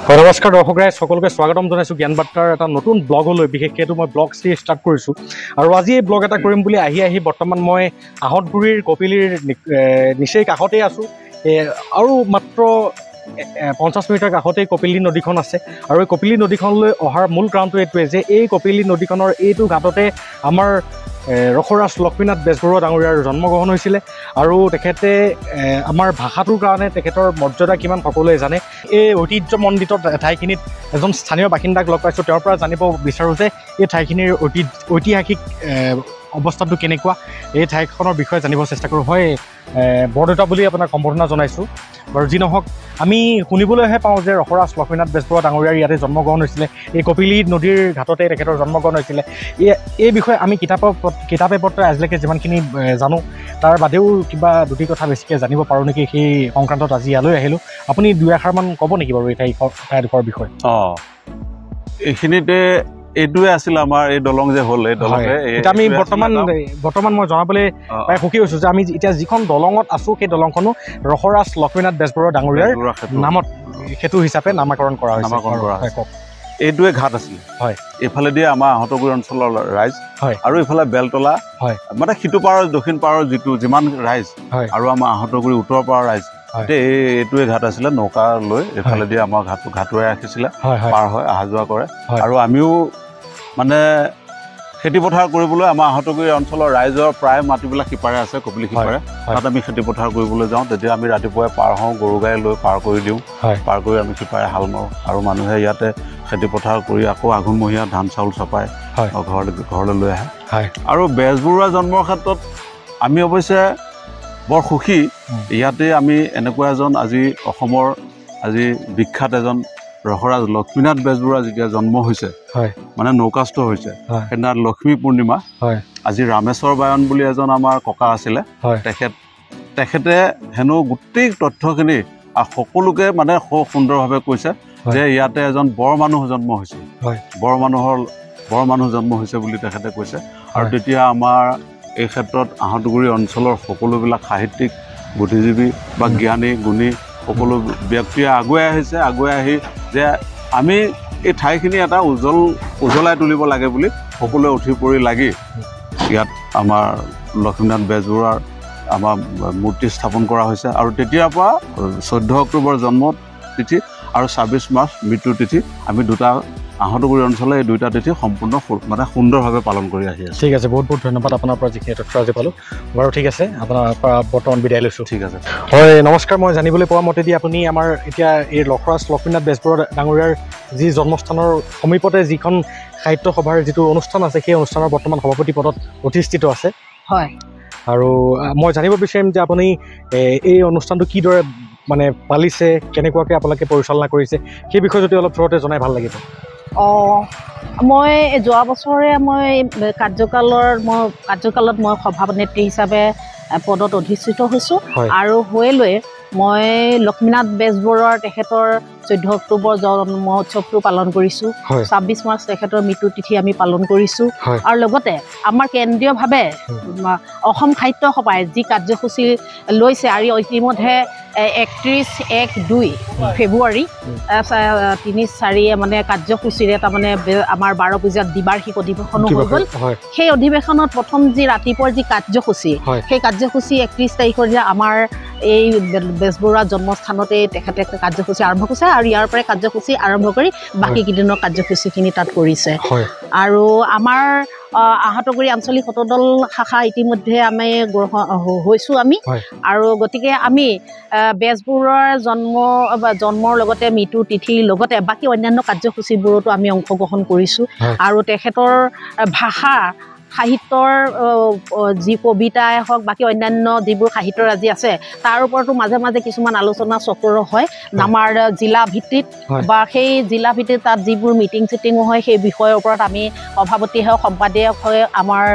নমস্কাৰ দৰ্শক ৰাইজ সকলোকে স্বাগতম জনাইছোঁ জ্ঞান বাৰ্তাৰ এটা নতুন ব্লগলৈ। বিশেষকৈ এইটো মই ব্লগ চিৰিজ ষ্টাৰ্ট কৰিছোঁ আৰু আজি এই ব্লগ এটা কৰিম বুলি আহি বৰ্তমান মই আহঁতগুৰিৰ কপিলীৰ নিচেই কাষতেই আছোঁ। আৰু মাত্ৰ 50 মিটাৰ কাষতেই কপিলী নদীখন আছে আৰু এই কপিলী নদীখনলৈ অহাৰ মূল কাৰণটো এইটোৱে যে এই কপিলী নদীখনৰ এইটো ঘাটতে আমাৰ ৰসৰাজ লক্ষ্মীনাথ বেজবৰুৱা ডাঙৰীয়াৰ জন্মগ্ৰহণ হৈছিলে আৰু তেখেতে আমাৰ ভাষাটোৰ কাৰণে তেখেতৰ মৰ্যাদা কিমান সকলোৱে জানে। এই ঐতিহ্যমণ্ডিত ঠাইখিনিত এজন স্থানীয় বাসিন্দাক লগ পাইছোঁ, তেওঁৰ পৰা জানিব বিচাৰোঁ যে এই ঠাইখিনিৰ ঐতিহাসিক অৱস্থাটো কেনেকুৱা, এই ঠাইখনৰ বিষয়ে জানিব চেষ্টা কৰোঁ। হয় বৰদেউতা বুলি আপোনাক সম্বৰ্ধনা জনাইছোঁ। বাৰু যি নহওক, আমি শুনিবলৈহে পাওঁ যে ৰসৰাজ লক্ষ্মীনাথ বেজবৰুৱা ডাঙৰীয়াৰ ইয়াতে জন্মগ্ৰহণ হৈছিলে, এই কপিলী নদীৰ ঘাটতে তেখেতৰ জন্মগ্ৰহণ হৈছিলে। এই বিষয়ে আমি কিতাপে পত্ৰই আজিলৈকে যিমানখিনি জানো তাৰ বাদেও কিবা দুটি কথা বেছিকৈ জানিব পাৰোঁ নেকি, সেই সংক্ৰান্তত আজি ইয়ালৈ আহিলোঁ। আপুনি দুই এষাৰমান ক'ব নেকি বাৰু এই ঠাইডোখৰ বিষয়ে? এইখিনিতে এইটোৱে আছিল আমাৰ এই দলং যে হ'ল, এই দলঙে এতিয়া আমি বৰ্তমান মই জনাবলৈ প্ৰায় সুখী হৈছোঁ যে আমি এতিয়া যিখন দলঙত আছোঁ সেই দলংখনো ৰসৰাজ লক্ষ্মীনাথ বেজবৰুৱা ডাঙৰীয়াৰ নামত সেতু হিচাপে নামাকৰণ কৰা হৈছে। এইটোৱে ঘাট আছিলে। হয়, এইফালেদি আমাৰ আহঁতগুৰি অঞ্চলৰ ৰাইজ আৰু এইফালে বেলতলা, মানে সিটো পাৰৰ দক্ষিণ পাৰৰ যিমান ৰাইজ আৰু আমাৰ আহঁতগুৰি উত্তৰ পাৰৰ ৰাইজ, এইটোৱে ঘাট আছিলে। নৌকা লৈ এইফালেদি আমাৰ ঘাটুৱাই ৰাখিছিলে, পাৰ হয় অহা যোৱা কৰে। আৰু আমিও মানে খেতি পথাৰ কৰিবলৈ আমাৰ আহঁতগুৰি অঞ্চলৰ ৰাইজৰ প্ৰায় মাটিবিলাক সিপাৰে আছে, কপিলী সিপাৰে, তাত আমি খেতি পথাৰ কৰিবলৈ যাওঁ। তেতিয়া আমি ৰাতিপুৱাই পাৰ হওঁ, গৰু গাই লৈ পাৰ কৰি দিওঁ, পাৰ কৰি আমি সিপাৰে হাল মাৰোঁ আৰু মানুহে ইয়াতে খেতি পথাৰ কৰি আকৌ আঘোণমহীয়া ধান চাউল চপাই ঘৰলৈ লৈ আহে। আৰু বেজবৰুৱা জন্মৰ ক্ষেত্ৰত আমি অৱশ্যে বৰ সুখী। ইয়াতে আমি এনেকুৱা এজন আজি অসমৰ বিখ্যাত এজন ৰসৰাজ লক্ষ্মীনাথ বেজবৰুৱা যেতিয়া জন্ম হৈছে, মানে নৌকাস্থ হৈছে, সেইদিনা লক্ষ্মী পূৰ্ণিমা। আজি ৰামেশ্বৰ বায়ন বুলি এজন আমাৰ ককা আছিলে, তেখেতে হেনো গোটেই তথ্যখিনি সকলোকে মানে খুব সুন্দৰভাৱে কৈছে যে ইয়াতে এজন বৰ মানুহ জন্ম হৈছে, বৰ মানুহ জন্ম হৈছে বুলি তেখেতে কৈছে। আৰু তেতিয়া আমাৰ এই ক্ষেত্ৰত আহঁতগুৰি অঞ্চলৰ সকলোবিলাক সাহিত্যিক, বুদ্ধিজীৱী বা জ্ঞানী গুণী সকলো ব্যক্তিয়ে আগুৱাই আহি যে আমি এই ঠাইখিনি এটা উজ্বলাই তুলিব লাগে বুলি সকলোৱে উঠি পৰি লাগি ইয়াত আমাৰ লক্ষ্মীনাথ বেজবৰুৱাৰ আমাৰ মূৰ্তি স্থাপন কৰা হৈছে। আৰু তেতিয়াৰ পৰা 14 অক্টোবৰ জন্ম তিথি আৰু 26 মাৰ্চ মৃত্যুৰ তিথি, আমি দুটা আহঁতগুৰি অঞ্চলে এই দুইটা তিথি সম্পূৰ্ণ মানে সুন্দৰভাৱে পালন কৰি আহি আছে। ঠিক আছে, বহুত ধন্যবাদ আপোনাৰ পৰা যিখিনি তথ্য আজি পালোঁ। বাৰু ঠিক আছে, আপোনাৰ পৰা বৰ্তমান বিদায় লৈছোঁ। ঠিক আছে। হয় নমস্কাৰ, মই জানিবলৈ পোৱা মতেদি আপুনি আমাৰ এতিয়া এই ৰসৰাজ লক্ষ্মীনাথ বেজবৰুৱা ডাঙৰীয়াৰ যি জন্মস্থানৰ সমীপতে যিখন সাহিত্য সভাৰ যিটো অনুষ্ঠান আছে, সেই অনুষ্ঠানৰ বৰ্তমান সভাপতি পদত অধিষ্ঠিত আছে। হয়, আৰু মই জানিব বিচাৰিম যে আপুনি এই অনুষ্ঠানটো কিদৰে মানে পালিছে, কেনেকুৱাকৈ আপোনালোকে পৰিচালনা কৰিছে, সেই বিষয়ে যদি অলপ থোৰতে জনাই ভাল লাগিব। মই যোৱা বছৰে কাৰ্যকালত মই সভানেত্ৰী হিচাপে পদত অধিষ্ঠিত হৈছোঁ আৰু হৈ লৈ মই লক্ষ্মীনাথ বেজবৰুৱাৰ তেখেতৰ 14 অক্টোবৰ জন্ম উৎসৱটো পালন কৰিছোঁ। 26 মাৰ্চ তেখেতৰ মৃত্যু তিথি আমি পালন কৰিছোঁ। আৰু লগতে আমাৰ কেন্দ্ৰীয়ভাৱে অসম সাহিত্য সভাই যি কাৰ্যসূচী লৈছে আৰু ইতিমধ্যে 31-1-2 ফেব্ৰুৱাৰী 3-4 মানে কাৰ্যসূচীৰে তাৰমানে আমাৰ 12 পূজাত দ্বিবাৰ্ষিক অধিৱেশনো হৈ গ'ল। সেই অধিৱেশনত প্ৰথম যি ৰাতিপুৱাৰ যি কাৰ্যসূচী, সেই কাৰ্যসূচী 31 তাৰিখৰ দিনা আমাৰ এই বেজবৰুৱা জন্মস্থানতে তেখেতে কাৰ্যসূচী আৰম্ভ কৰিছে আৰু ইয়াৰ পৰাই কাৰ্যসূচী আৰম্ভ কৰি বাকী কেইদিনৰ কাৰ্যসূচীখিনি তাত কৰিছে। আৰু আমাৰ আহঁতগুৰি আঞ্চলিক শতদল শাখা ইতিমধ্যে আমি হৈছোঁ আৰু গতিকে আমি বেজবৰুৱাৰ জন্মৰ লগতে মৃত্যু তিথিৰ লগতে বাকী অন্যান্য কাৰ্যসূচীবোৰতো আমি অংশগ্ৰহণ কৰিছোঁ। আৰু তেখেতৰ ভাষা সাহিত্যৰ যি কবিতাই হওক, বাকী অন্যান্য যিবোৰ সাহিত্যৰাজি আছে তাৰ ওপৰতো মাজে মাজে কিছুমান আলোচনা চক্ৰ হয় আমাৰ জিলা ভিত্তিত, বা সেই জিলা ভিত্তিত তাত যিবোৰ মিটিং চিটিঙো হয় সেই বিষয়ৰ ওপৰত আমি সভাপতি হওক, সম্পাদক হয়, আমাৰ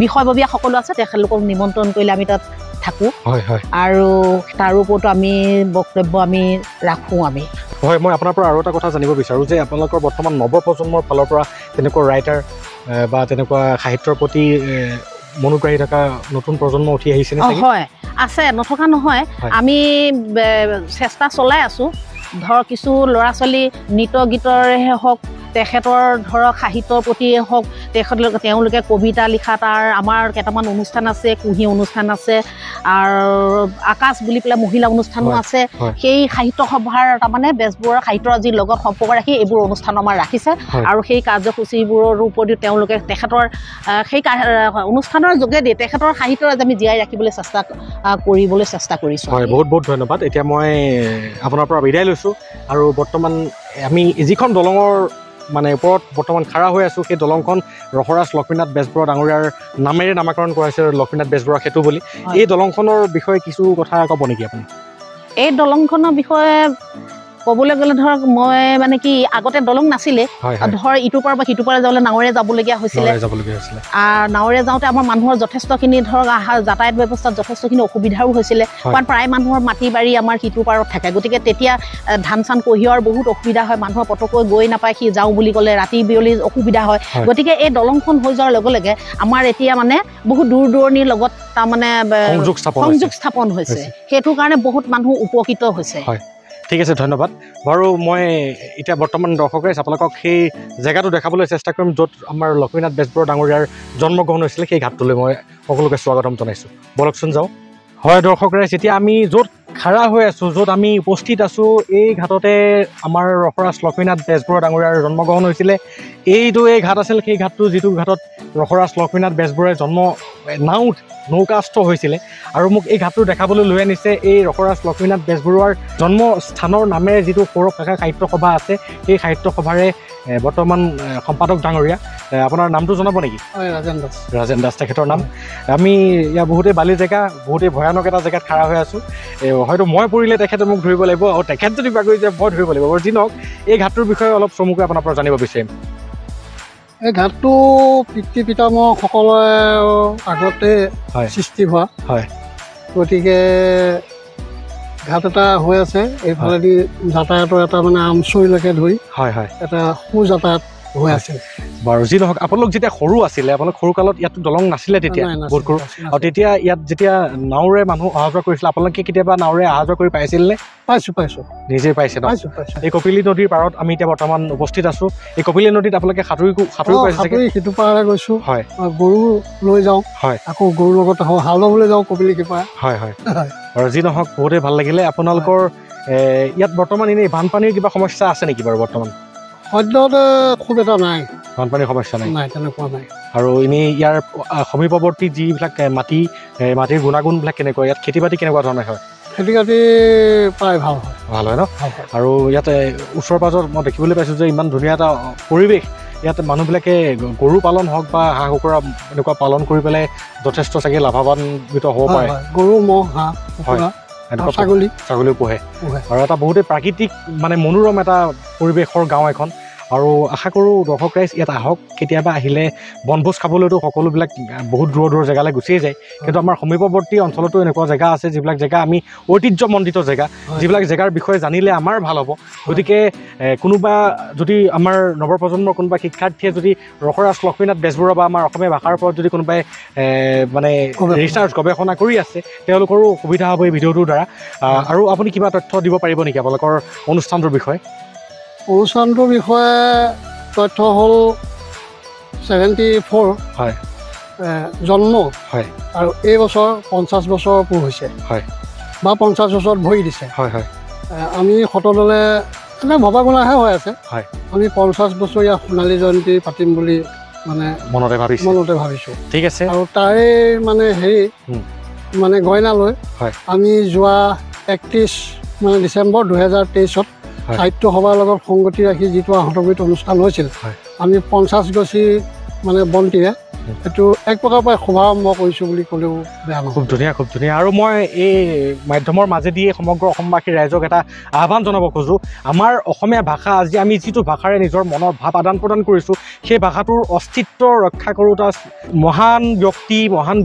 বিষয়ববীয়া সকলো আছে, তেখেতলোকক নিমন্ত্ৰণ কৰিলে আমি তাত থাকোঁ আৰু তাৰ ওপৰতো আমি বক্তব্য আমি ৰাখোঁ। হয়, মই আপোনাৰ পৰা আৰু এটা কথা জানিব বিচাৰোঁ যে আপোনালোকৰ বৰ্তমান নৱপ্ৰজন্মৰ ফালৰ পৰা তেনেকুৱা ৰাইটাৰ বা তেনেকুৱা সাহিত্যৰ প্ৰতি মনোগ্ৰাহী থকা নতুন প্ৰজন্ম উঠি আহিছে নে? হয়, আছে, নথকা নহয়। আমি চেষ্টা চলাই আছোঁ। ধৰ কিছু ল'ৰা ছোৱালী নৃত্য গীতৰে হওক, তেখেতৰ ধৰক সাহিত্যৰ প্ৰতিয়ে হওক, তেওঁলোকে কবিতা লিখা, তাৰ আমাৰ কেইটামান অনুষ্ঠান আছে, কুঁহি অনুষ্ঠান আছে, আৰু আকাশ বুলি পেলাই মহিলা অনুষ্ঠানো আছে। সেই সাহিত্য সভাৰ তাৰমানে বেজবৰুৱাৰ সাহিত্যৰাজিৰ লগত সম্পৰ্ক ৰাখি এইবোৰ অনুষ্ঠান আমাৰ ৰাখিছে, আৰু সেই কাৰ্যসূচীবোৰৰ উপৰিও তেওঁলোকে তেখেতৰ সেই অনুষ্ঠানৰ যোগেদি তেখেতৰ সাহিত্যৰাজি আমি জীয়াই ৰাখিবলৈ চেষ্টা কৰিছোঁ। হয়, বহুত বহুত ধন্যবাদ। এতিয়া মই আপোনাৰ পৰা বিদায় লৈছোঁ, আৰু বৰ্তমান আমি যিখন দলঙৰ মানে ওপৰত বৰ্তমান খাৰা হৈ আছোঁ, সেই দলংখন ৰসৰাজ লক্ষ্মীনাথ বেজবৰুৱা ডাঙৰীয়াৰ নামেৰে নামাকৰণ কৰা হৈছে লক্ষ্মীনাথ বেজবৰুৱা সেতু বুলি। এই দলংখনৰ বিষয়ে কিছু কথা ক'ব নেকি আপুনি? এই দলংখনৰ বিষয়ে ক'বলৈ গ'লে ধৰক মই মানে কি আগতে দলং নাছিলে, ধৰ ইটোৰ পৰা বা সিটোৰ পৰা যাবলৈ নাৱেৰে যাবলগীয়া হৈছিলে। নাৱেৰে যাওঁতে আমাৰ মানুহৰ যথেষ্টখিনি ধৰক যাতায়াত ব্যৱস্থাত যথেষ্টখিনি অসুবিধাও হৈছিলে, কাৰণ প্ৰায় মানুহৰ মাটি বাৰী আমাৰ সিটোৰ পাৰত থাকে। গতিকে তেতিয়া ধান চান কঢ়িওৱাৰ বহুত অসুবিধা হয়, মানুহৰ পটকৈ গৈ নাপায়, সি যাওঁ বুলি ক'লে ৰাতি বিয়লি অসুবিধা হয়। গতিকে এই দলংখন হৈ যোৱাৰ লগে লগে আমাৰ এতিয়া মানে বহুত দূৰ দূৰণিৰ লগত তাৰমানে সংযোগ স্থাপন হৈছে, সেইটো কাৰণে বহুত মানুহ উপকৃত হৈছে। ঠিক আছে, ধন্যবাদ। বাৰু মই এতিয়া বৰ্তমান দৰ্শকে আপোনালোকক সেই জেগাটো দেখাবলৈ চেষ্টা কৰিম য'ত আমাৰ লক্ষ্মীনাথ বেজবৰুৱা ডাঙৰীয়াৰ জন্মগ্ৰহণ হৈছিলে, সেই ঘাটটোলৈ মই সকলোকে স্বাগতম জনাইছোঁ। বলকচোন যাওঁ। হয় দৰ্শক ৰাইজ, এতিয়া আমি য'ত খাৰা হৈ আছোঁ, য'ত আমি উপস্থিত আছোঁ, এই ঘাটতে আমাৰ ৰসৰাজ লক্ষ্মীনাথ বেজবৰুৱা ডাঙৰীয়াৰ জন্মগ্ৰহণ হৈছিলে। এইটো এই ঘাট আছিল, সেই ঘাটটো যিটো ঘাটত ৰসৰাজ লক্ষ্মীনাথ বেজবৰুৱাই নৌকাস্থ হৈছিলে। আৰু মোক এই ঘাটটো দেখাবলৈ লৈ আনিছে এই ৰসৰাজ লক্ষ্মীনাথ বেজবৰুৱাৰ জন্মস্থানৰ নামেৰে যিটো সৌৰভ কাকা সাহিত্য সভা আছে, সেই সাহিত্য সভাৰে বৰ্তমান সম্পাদক ডাঙৰীয়া। আপোনাৰ নামটো জনাব নেকি? ৰাজেন দাস তেখেতৰ নাম। আমি ইয়াৰ বহুতেই বালি জেগা, বহুতেই ভয়ানক এটা জেগাত খাৰা হৈ আছোঁ। হয়তো মই পৰিলে তেখেতে মোক ধৰিব লাগিব, আৰু তেখেত যদি বাগৰি যায় মই ধৰিব লাগিব। বাৰু যি নহওক, এই ঘাটটোৰ বিষয়ে অলপ চমুকৈ আপোনাৰ পৰা জানিব বিচাৰিম। এই ঘাটটো পিতৃ পিতামহ সকলোৰে আগতে সৃষ্টি হোৱা, গতিকে ঘাট এটা হৈ আছে। এইফালেদি যাতায়াতৰ এটা মানে আমচৈলৈকে ধৰি এটা সুযাতায়াত হৈ আছে। বাৰু যি নহওক, আপোনালোক যেতিয়া সৰু আছিলে, আপোনালোক সৰু কালত ইয়াতো দলং নাছিলে তেতিয়া বহুত সৰু, আৰু তেতিয়া ইয়াত যেতিয়া নাৱেৰে মানুহ অহা যোৱা কৰিছিলে, আপোনালোকে কেতিয়াবা নাৱেৰে অহা যোৱা কৰি পাইছিল নে? পাইছোঁ। নিজে পাইছে ন? এই কপিলী নদীৰ পাৰত আমি এতিয়া বৰ্তমান উপস্থিত আছোঁ। এই কপিলী নদীত আপোনালোকে সাঁতুৰিব পাইছে? সিটো পাৰলৈ গৈছোঁ, হয়। গৰু লৈ যাওঁ, হয়। আকৌ গৰুৰ লগত হাল বাবলৈ যাওঁ কপিলী সিপাৰ। হয়। আৰু যি নহওক, বহুতেই ভাল লাগিলে। আপোনালোকৰ ইয়াত বৰ্তমান এনেই বানপানীৰ কিবা সমস্যা আছে নেকি বাৰু বৰ্তমান? সদ্যহতে খুব এটা নাই, বানপানীৰ সমস্যা নাই, তেনেকুৱা নাই। আৰু এনেই ইয়াৰ সমীপৱৰ্তী যিবিলাক মাটিৰ গুণাগুণবিলাক কেনেকুৱা, ইয়াত খেতি বাতি কেনেকুৱা ধৰণৰ হয়? খেতি বাতি প্ৰায় ভাল হয় ন? আৰু ইয়াতে ওচৰ পাজৰ মই দেখিবলৈ পাইছোঁ যে ইমান ধুনীয়া এটা পৰিৱেশ। ইয়াত মানুহবিলাকে গৰু পালন হওক বা হাঁহ কুকুৰা এনেকুৱা পালন কৰি পেলাই যথেষ্ট চাগে লাভৱান্বিত হ'ব পাৰে। গৰু, ম'হ, হাঁহ, ছাগলীও পোহে। আৰু এটা বহুতেই প্ৰাকৃতিক মানে মনোৰম এটা পৰিৱেশৰ গাঁও এখন। আৰু আশা কৰোঁ দৰ্শক ৰাইজ ইয়াত আহক, কেতিয়াবা আহিলে বনভোজ খাবলৈতো সকলোবিলাক বহুত দূৰৰ জেগালৈ গুচিয়ে যায়, কিন্তু আমাৰ সমীপৱৰ্তী অঞ্চলতো এনেকুৱা জেগা আছে যিবিলাক জেগা আমি ঐতিহ্যমণ্ডিত জেগা, যিবিলাক জেগাৰ বিষয়ে জানিলে আমাৰ ভাল হ'ব। গতিকে কোনোবা যদি আমাৰ নৱপ্ৰজন্মৰ কোনোবা শিক্ষাৰ্থীয়ে যদি ৰসৰাজ লক্ষ্মীনাথ বেজবৰুৱা বা আমাৰ অসমীয়া ভাষাৰ ওপৰত যদি কোনোবাই মানে ৰিচাৰ্চ গৱেষণা কৰি আছে, তেওঁলোকৰো সুবিধা হ'ব এই ভিডিঅ'টোৰ দ্বাৰা। আৰু আপুনি কিবা তথ্য দিব পাৰিব নেকি আপোনালোকৰ অনুষ্ঠানটোৰ বিষয়ে? অনুষ্ঠানটোৰ বিষয়ে তথ্য হ'ল 74 জন্ম, আৰু এই বছৰ 50 বছৰ পূৰ হৈছে, বা 50 বছৰত ভৰি দিছে। আমি সতদলে এনে ভবা গুণাহে হৈ আছে। আমি 50 বছৰীয়া সোণালী জয়ন্তী পাতিম বুলি মানে মনতে ভাবিছোঁ। ঠিক আছে। আৰু তাৰে মানে মানে গইনালৈ আমি যোৱা 31 মানে ডিচেম্বৰ 2023 সাহিত্য সভাৰ লগত সংগতি ৰাখি যিটো আহতগুৰিত অনুষ্ঠান হৈছিল, আমি 50 গছি মানে বন্তিৰে এইটো এক প্ৰকাৰৰ পৰা শুভাৰম্ভ কৰিছোঁ বুলি ক'লেও বেয়া নহয়। খুব ধুনীয়া। আৰু মই এই মাধ্যমৰ মাজেদি সমগ্ৰ অসমবাসী ৰাইজক এটা আহ্বান জনাব খোজোঁ। আমাৰ অসমীয়া ভাষা, আজি আমি যিটো ভাষাৰে নিজৰ মনৰ ভাৱ আদান প্ৰদান কৰিছোঁ, সেই ভাষাটোৰ অস্তিত্ব ৰক্ষা কৰোঁতা মহান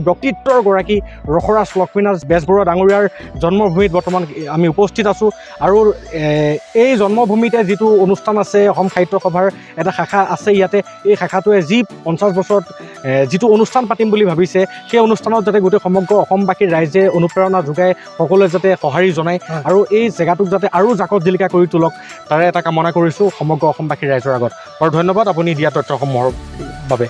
ব্যক্তিত্বৰ গৰাকী ৰসৰাজ লক্ষ্মীনাথ বেজবৰুৱা ডাঙৰীয়াৰ জন্মভূমিত বৰ্তমান আমি উপস্থিত আছোঁ আৰু এই জন্মভূমিতে যিটো অনুষ্ঠান আছে অসম সাহিত্য সভাৰ এটা শাখা আছে ইয়াতে এই শাখাটোৱে যি 50 বছৰত যিটো অনুষ্ঠান পাতিম বুলি ভাবিছে সেই অনুষ্ঠানত যাতে গোটেই সমগ্ৰ অসমবাসীৰ ৰাইজে অনুপ্ৰেৰণা যোগাই সকলোৱে যাতে সঁহাৰি জনায় আৰু এই জেগাটোক যাতে আৰু জাকত জিলিকা কৰি তোলক তাৰে এটা কামনা কৰিছোঁ সমগ্ৰ অসমবাসীৰ ৰাইজৰ আগত। আৰু ধন্যবাদ আপুনি দিয়া তথ্যসমূহৰ বাবে।